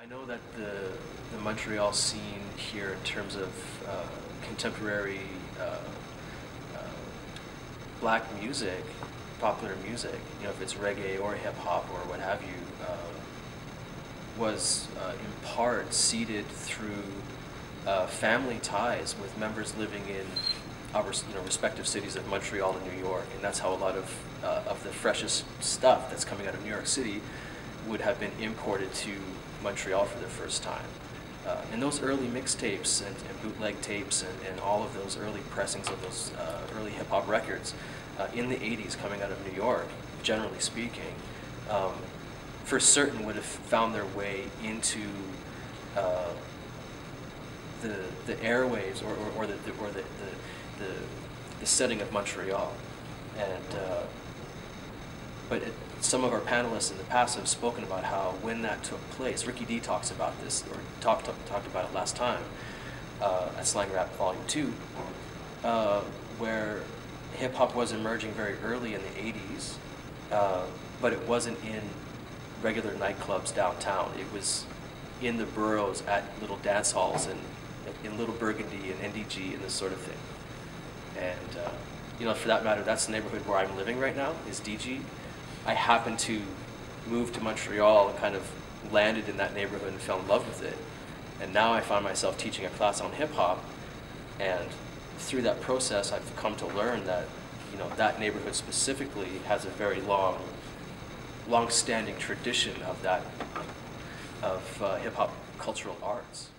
I know that the Montreal scene here in terms of contemporary black music, popular music, you know, if it's reggae or hip hop or what have you, was in part seeded through family ties with members living in our respective cities of Montreal and New York, and that's how a lot of the freshest stuff that's coming out of New York City would have been imported to Montreal for the first time. And those early mixtapes and bootleg tapes and all of those early pressings of those early hip-hop records in the 80s coming out of New York, generally speaking, for certain would have found their way into the airwaves or the setting of Montreal. And but some of our panelists in the past have spoken about how when that took place, Ricky D talks about this, or talked about it last time at Slang Rap Volume 2, where hip-hop was emerging very early in the 80s, but it wasn't in regular nightclubs downtown. It was in the boroughs at little dance halls and in Little Burgundy and NDG and this sort of thing. And you know, for that matter, that's the neighborhood where I'm living right now, is DG. I happened to move to Montreal and kind of landed in that neighborhood and fell in love with it. And now I find myself teaching a class on hip hop, and through that process I've come to learn that, you know, that neighborhood specifically has a very long-standing tradition of hip hop cultural arts.